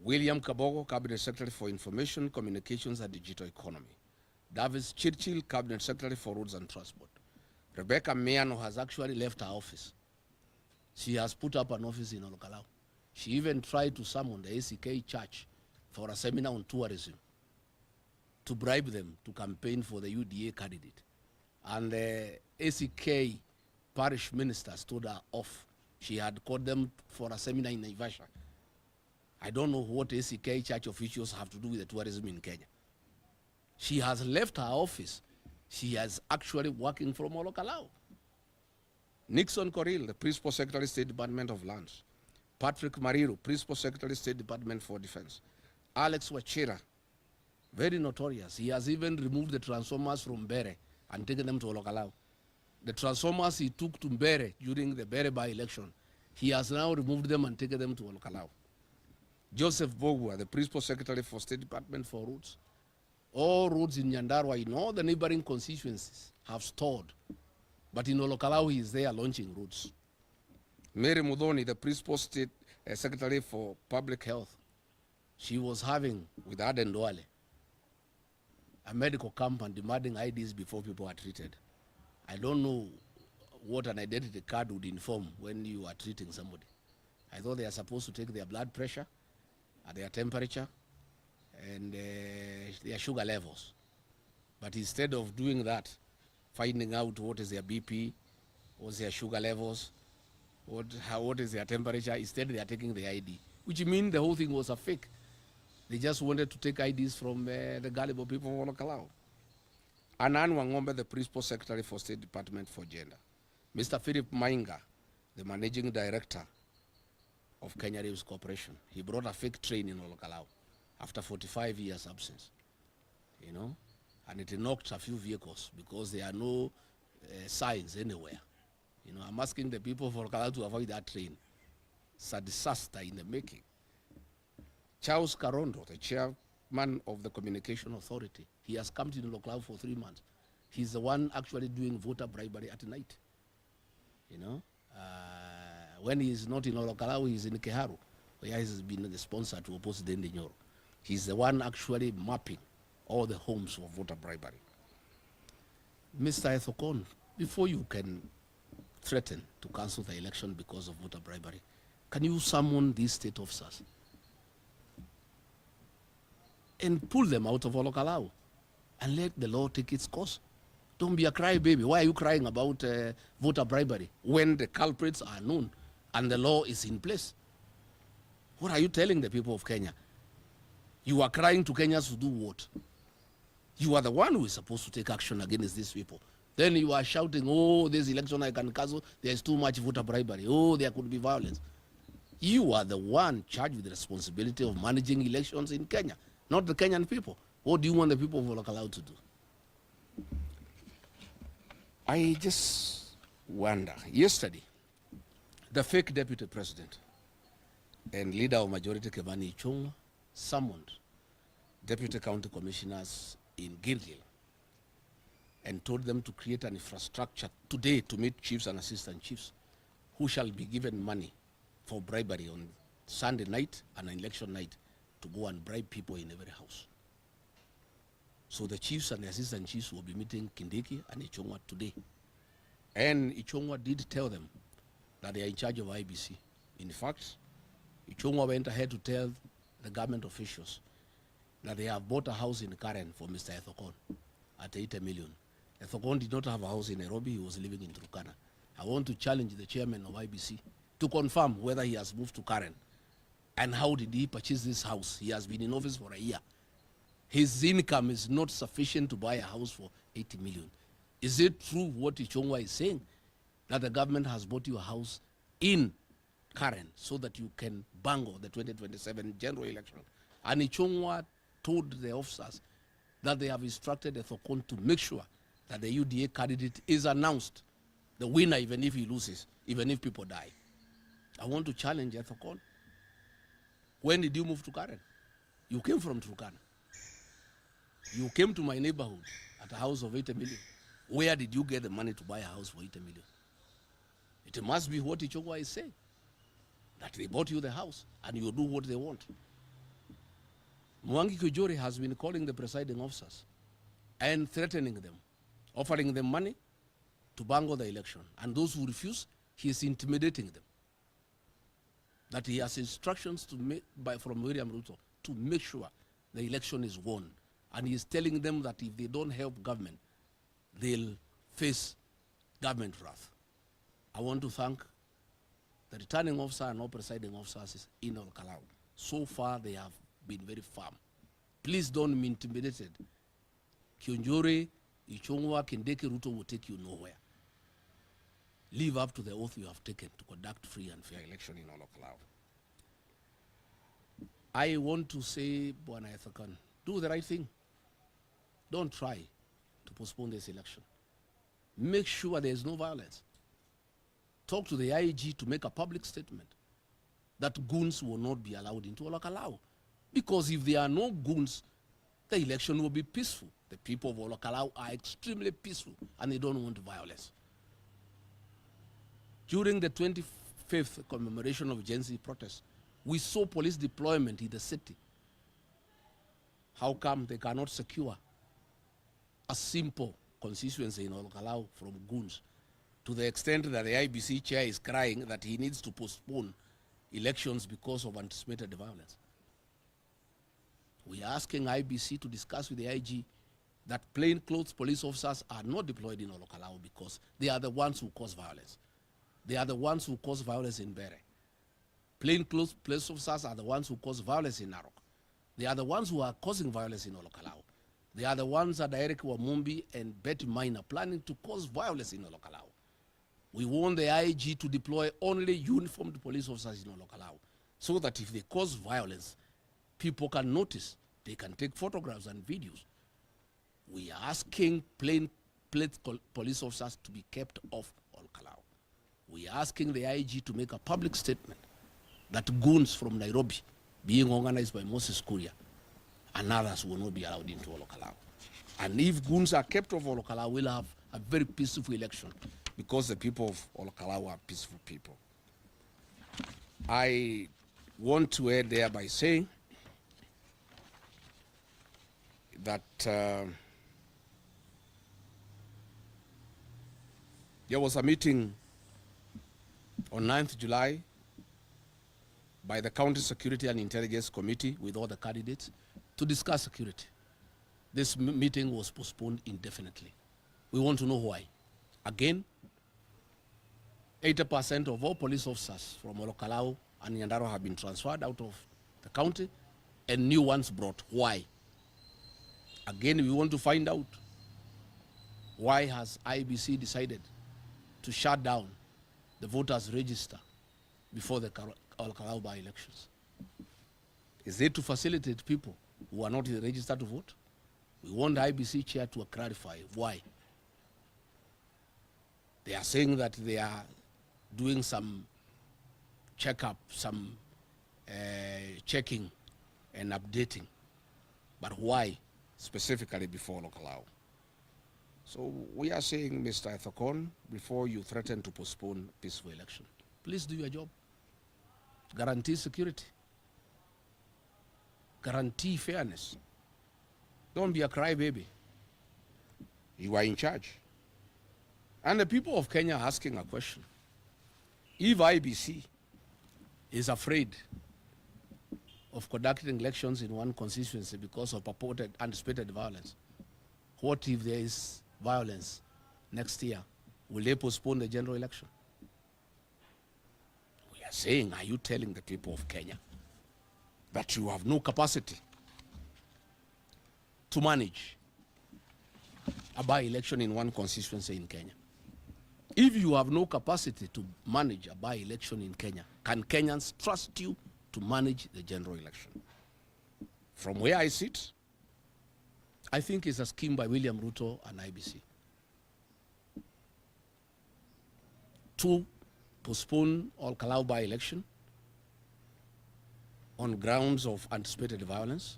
William Kabogo, Cabinet Secretary for Information, Communications and Digital Economy. Davis Chirchil, Cabinet Secretary for Roads and Transport. Rebecca Miano has actually left her office. She has put up an office in Olokalao. She even tried to summon the ACK Church for a seminar on tourism to bribe them to campaign for the UDA candidate. And the ACK parish minister stood her off. She had called them for a seminar in Naivasha. I don't know what ACK church officials have to do with the tourism in Kenya. She has left her office. She is actually working from Olokalao. Nixon Coril, the Principal Secretary, State Department of Lands. Patrick Mariru, Principal Secretary, State Department for Defense. Alex Wachira, very notorious. He has even removed the transformers from Bere and taken them to Olokalao. The transformers he took to Bere during the Bere by-election, he has now removed them and taken them to Olokalao. Joseph Bogwa, the Principal Secretary for State Department for Roads. All roads in Nyandarua, in all the neighboring constituencies, have stalled. But in Olokalao, he is there launching roads. Mary Mudhoni, the Principal State Secretary for Public Health, she was having, with Aden Duale, a medical camp and demanding IDs before people are treated. I don't know what an identity card would inform when you are treating somebody. I thought they are supposed to take their blood pressure, their temperature, and their sugar levels. But instead of doing that, finding out what is their BP, what's their sugar levels, what is their temperature, instead they are taking the ID, which means the whole thing was a fake. They just wanted to take IDs from the gullible people of Olokalao. Anan Wangombe, the Principal Secretary for State Department for Gender. Mr. Philip Mainga, the Managing Director of Kenya Rails Corporation. He brought a fake train in Olokalao after 45 years absence, you know, and it knocked a few vehicles because there are no signs anywhere. You know, I'm asking the people of Olokalao to avoid that train. It's a disaster in the making. Charles Karondo, the chairman of the Communication Authority, he has come to Olokalao for 3 months. He's the one actually doing voter bribery at night. You know, when he is not in Olokalao, he's in Keharu, where he has been the sponsor to oppose Dende Nyoro. He's the one actually mapping all the homes for voter bribery. Mr. Ethekon, before you can threaten to cancel the election because of voter bribery, can you summon these state officers and pull them out of Olokalao and let the law take its course? Don't be a crybaby. Why are you crying about voter bribery when the culprits are known and the law is in place? What are you telling the people of Kenya? You are crying to Kenyans to do what? You are the one who is supposed to take action against these people. Then you are shouting, oh, this election I can cancel, there's too much voter bribery, oh, there could be violence. You are the one charged with the responsibility of managing elections in Kenya, not the Kenyan people. What do you want the people of Olokalao to do? I just wonder, yesterday, the fake deputy president and leader of majority Kevani Ichung'wa summoned deputy county commissioners in Gilgil and told them to create an infrastructure today to meet chiefs and assistant chiefs who shall be given money for bribery on Sunday night and election night to go and bribe people in every house. So the chiefs and the assistant chiefs will be meeting Kindiki and Ichung'wa today. And Ichung'wa did tell them that they are in charge of IEBC. In fact, Ichung'wa went ahead to tell the government officials that they have bought a house in Karen for Mr. Ethekon at 80 million. Ethekon did not have a house in Nairobi, he was living in Turkana. I want to challenge the chairman of IEBC to confirm whether he has moved to Karen and how did he purchase this house. He has been in office for a year. His income is not sufficient to buy a house for 80 million. Is it true what Ichung'wa is saying, that the government has bought you a house in Karen so that you can bangle the 2027 general election? And Ichung'wa told the officers that they have instructed Ethekon to make sure that the UDA candidate is announced, the winner, even if he loses, even if people die. I want to challenge Ethekon. When did you move to Karen? You came from Turkana. You came to my neighborhood at a house of 80 million. Where did you get the money to buy a house for 80 million? It must be what Ichung'wa is saying, that they bought you the house and you do what they want. Mwangi Kujori has been calling the presiding officers and threatening them, offering them money to bungle the election. And those who refuse, he is intimidating them. That he has instructions to make from William Ruto to make sure the election is won. And he is telling them that if they don't help government, they'll face government wrath. I want to thank the returning officer and all presiding officers in Olkalau. So far, they have been very firm. Please don't be intimidated. Kionjore, Ichongwa, Kindeki, Ruto will take you nowhere. Live up to the oath you have taken to conduct free and fair election in Olkalau. I want to say, Bwana Ethekon, do the right thing. Don't try to postpone this election. Make sure there is no violence. Talk to the IG to make a public statement that goons will not be allowed into Olkalau. Because if there are no goons, the election will be peaceful. The people of Olkalau are extremely peaceful and they don't want violence. During the 25th commemoration of Gen Z protests, we saw police deployment in the city. How come they cannot secure a simple constituency in Olkalau from goons, to the extent that the IEBC chair is crying that he needs to postpone elections because of anticipated violence? We are asking IEBC to discuss with the IG that plainclothes police officers are not deployed in Olkalau because they are the ones who cause violence. They are the ones who cause violence in Bere. Plainclothes police officers are the ones who cause violence in Narok. They are the ones who are causing violence in Olkalau. They are the ones that Eric Wamumbi and Betty Mine are planning to cause violence in Olkalau. We want the IG to deploy only uniformed police officers in Olkalau, so that if they cause violence, people can notice, they can take photographs and videos. We are asking plainclothes police officers to be kept off Olkalau. We are asking the IG to make a public statement that goons from Nairobi, being organized by Moses Kuria, and others will not be allowed into Olkalau. And if goons are kept off Olkalau, we'll have a very peaceful election, because the people of Olkalau are peaceful people. I want to add there by saying that there was a meeting on 9th July by the County Security and Intelligence Committee with all the candidates to discuss security. This meeting was postponed indefinitely. We want to know why. Again, 80% of all police officers from Olkalau and Nyandarua have been transferred out of the county and new ones brought. Why? Again, we want to find out why has IEBC decided to shut down the voters register before the Olkalau by-elections. Is it to facilitate people who are not registered to vote? We want the IEBC chair to clarify why. They are saying that they are doing some checkup, some checking and updating. But why specifically before Olkalau? So we are saying, Mr. Ethekon, before you threaten to postpone peaceful election, please do your job. Guarantee security. Guarantee fairness. Don't be a crybaby. You are in charge. And the people of Kenya are asking a question. If IEBC is afraid of conducting elections in one constituency because of purported anticipated violence, what if there is violence next year? Will they postpone the general election? We are saying, are you telling the people of Kenya that you have no capacity to manage a by-election in one constituency in Kenya? If you have no capacity to manage a by-election in Kenya, can Kenyans trust you to manage the general election? From where I sit, I think it's a scheme by William Ruto and IEBC to postpone Olkalau by-election on grounds of anticipated violence,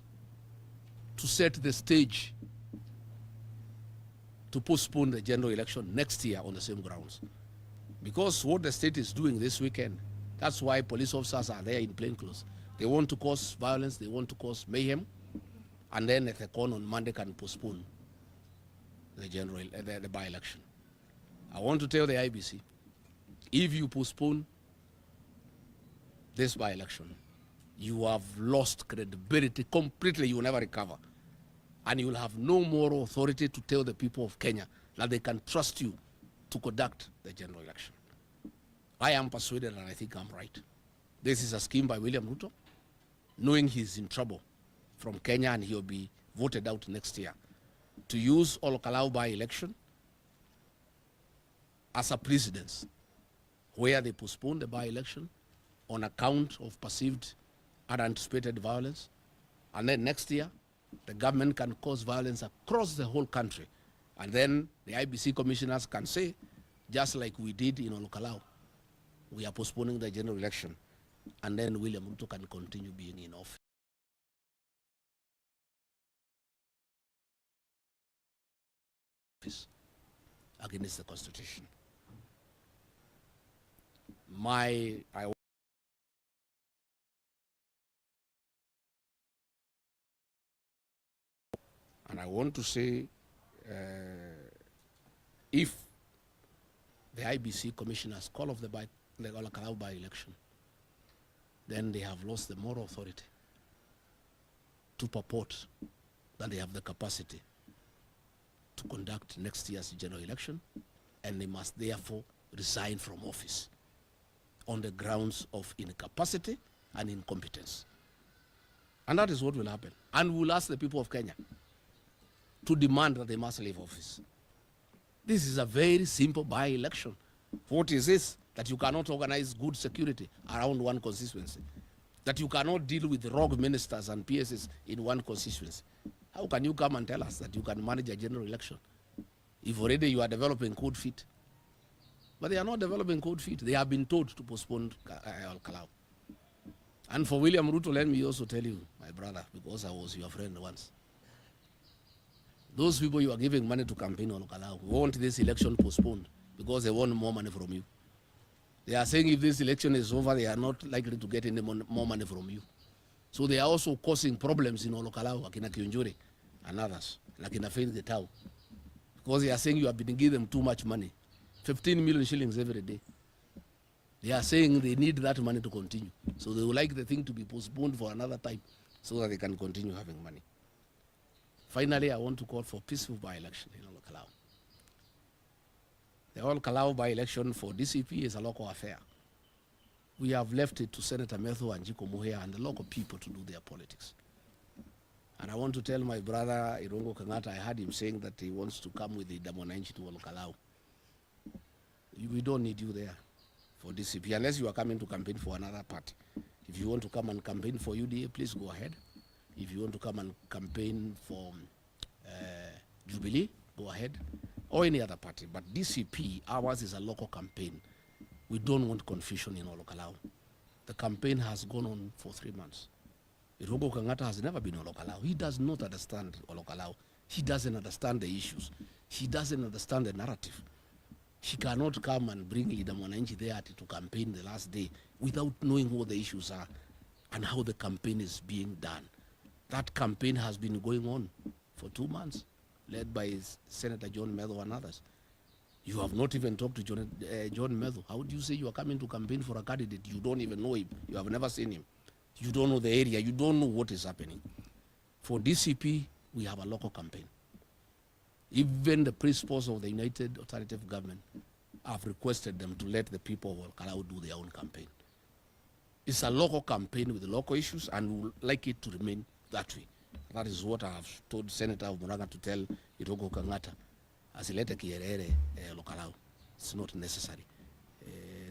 to set the stage to postpone the general election next year on the same grounds. Because what the state is doing this weekend, that's why police officers are there in plainclothes. They want to cause violence, they want to cause mayhem, and then Ethekon on Monday can postpone the by-election. I want to tell the IEBC, if you postpone this by-election, you have lost credibility completely. You will never recover. And you will have no more authority to tell the people of Kenya that they can trust you to conduct the general election. I am persuaded, and I think I'm right. This is a scheme by William Ruto, knowing he's in trouble from Kenya and he'll be voted out next year, to use Olokalao by-election as a precedence where they postpone the by-election on account of perceived unanticipated violence, and then next year the government can cause violence across the whole country, and then the IEBC commissioners can say, just like we did in Olokalao, we are postponing the general election, and then William Ruto can continue being in office against the Constitution. And I want to say, if the IEBC commissioners call off the Olokalao by-election, then they have lost the moral authority to purport that they have the capacity to conduct next year's general election, and they must therefore resign from office on the grounds of incapacity and incompetence. And that is what will happen. And we'll ask the people of Kenya to demand that they must leave office. This is a very simple by-election. What is this? That you cannot organize good security around one constituency, that you cannot deal with rogue ministers and PSs in one constituency. How can you come and tell us that you can manage a general election if already you are developing cold feet? But they are not developing cold feet. They have been told to postpone Olokalao. And for William Ruto, let me also tell you, my brother, because I was your friend once, those people you are giving money to campaign on Olokalao want this election postponed because they want more money from you. They are saying if this election is over, they are not likely to get any more money from you. So they are also causing problems in Olokalao, Akina Kiunjure and others, like in Faith Getau, because they are saying you have been giving them too much money, 15 million shillings every day. They are saying they need that money to continue. So they would like the thing to be postponed for another time so that they can continue having money. Finally, I want to call for peaceful by-election in Olokalao. The Olokalao by-election for DCP is a local affair. We have left it to Senator Metho and Jiko Muhea and the local people to do their politics. And I want to tell my brother, Irungo Kangata, I heard him saying that he wants to come with the Damonanchi to Olokalao. We don't need you there for DCP, unless you are coming to campaign for another party. If you want to come and campaign for UDA, please go ahead. If you want to come and campaign for Jubilee, go ahead, or any other party. But DCP, ours is a local campaign. We don't want confusion in Olokalao. The campaign has gone on for 3 months. Irungo Kangata has never been in Olokalao. He does not understand Olokalao. He doesn't understand the issues. He doesn't understand the narrative. He cannot come and bring Leader Mwananchi there to campaign the last day without knowing what the issues are and how the campaign is being done. That campaign has been going on for 2 months, led by Senator John Metho and others. You have not even talked to John Metho. How do you say you are coming to campaign for a candidate? You don't even know him. You have never seen him. You don't know the area. You don't know what is happening. For DCP, we have a local campaign. Even the principals of the United Alternative Government have requested them to let the people of Olokalao do their own campaign. It's a local campaign with local issues, and we would like it to remain that way. That is what I have told Senator of Muranga to tell Irungo Kangata. As he let Olokalao, it's not necessary.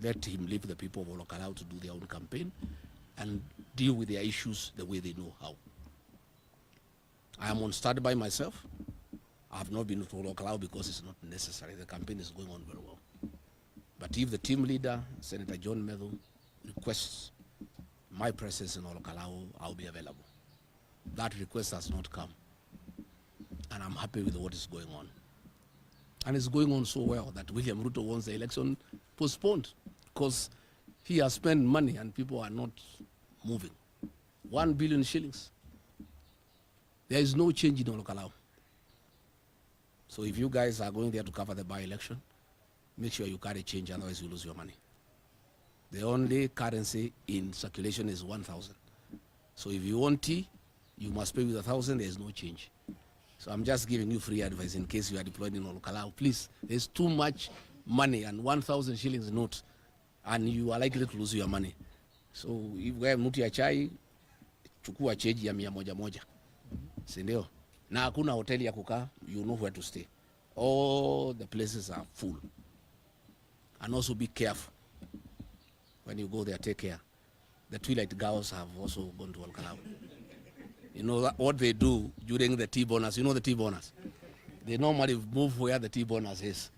Let him leave the people of Olokalao to do their own campaign and deal with their issues the way they know how. I am on standby myself. I have not been to Olokalao because it's not necessary. The campaign is going on very well. But if the team leader, Senator John Metho, requests my presence in Olokalao, I'll be available. That request has not come. And I'm happy with what is going on. And it's going on so well that William Ruto wants the election postponed because he has spent money and people are not moving. 1 billion shillings. There is no change in Olkalau. So if you guys are going there to cover the by-election, make sure you carry change, otherwise you lose your money. The only currency in circulation is 1,000. So if you want tea, you must pay with 1,000, there is no change. So I'm just giving you free advice in case you are deployed in Olkalau. Please, there's too much money and 1,000 shillings note, and you are likely to lose your money. So if we have mtu ya chai, chukua cheji ya 100. Si ndio? Na hakuna hoteli ya kukaa, you know where to stay. All the places are full. And also be careful. When you go there, take care. The Twilight girls have also gone to Olkalau. You know what they do during the T-bonus. You know the T-bonus? They normally move where the T-bonus is.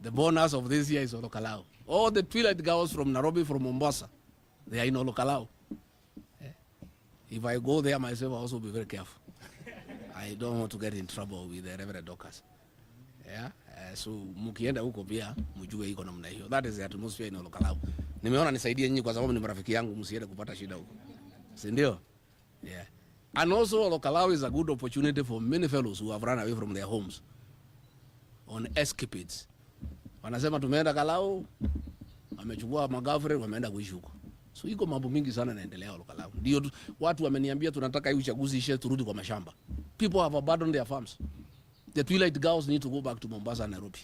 The bonus of this year is Olkalau. All the Twilight girls from Nairobi, from Mombasa, they are in Olkalau. If I go there myself, I'll also be very careful. I don't want to get in trouble with the Reverend Doctors. Yeah? So mukienda huko pia mjue iko namna hiyo. That is the atmosphere in Olkalau. Nimeona nisaidie nyinyi kwa sababu ni marafiki yangu, msiende kupata shida huko. Si ndio? Yeah. And also Olkalau is a good opportunity for many fellows who have run away from their homes on escapades. Wanasema tumeenda Kalau, wamechukua magafre, wameenda kuishi huko. So iko mambo mingi sana yanaendelea Olkalau. Ndio watu wameniambia tunataka hii uchaguzi ishe turudi kwa mashamba. People have abandoned their farms. The Twilight girls need to go back to Mombasa and Nairobi.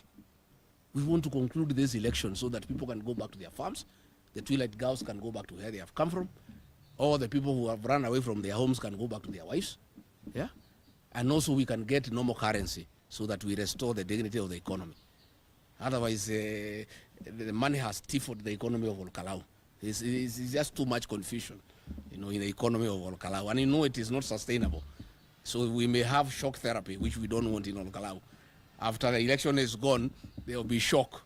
We want to conclude this election so that people can go back to their farms. The Twilight girls can go back to where they have come from. Or the people who have run away from their homes can go back to their wives. Yeah? And also we can get normal currency so that we restore the dignity of the economy. Otherwise, the money has stifled the economy of Olkalau. It's just too much confusion, you know, in the economy of Olkalau. And you know it is not sustainable. So we may have shock therapy, which we don't want in Olkalau. After the election is gone, there will be shock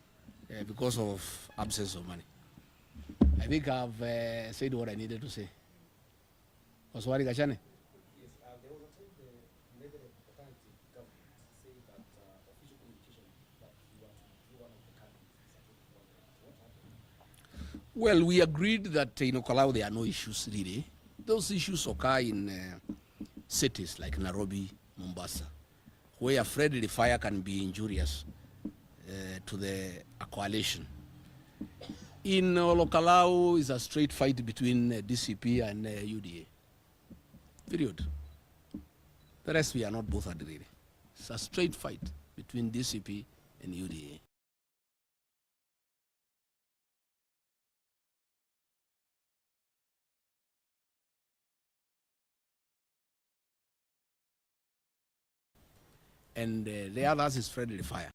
because of absence of money. I think I've said what I needed to say. Oswari Gachane? Yes, there was a time the leader of the country government said that official communication that you are to be one of the candidates. What happened? Well, we agreed that in Olkalau there are no issues really. Those issues occur in cities like Nairobi, Mombasa, where friendly fire can be injurious to the coalition. In Olkalau is a straight fight between DCP and UDA. Period. The rest we are not both agreed. It's a straight fight between DCP and UDA. And the others is friendly fire.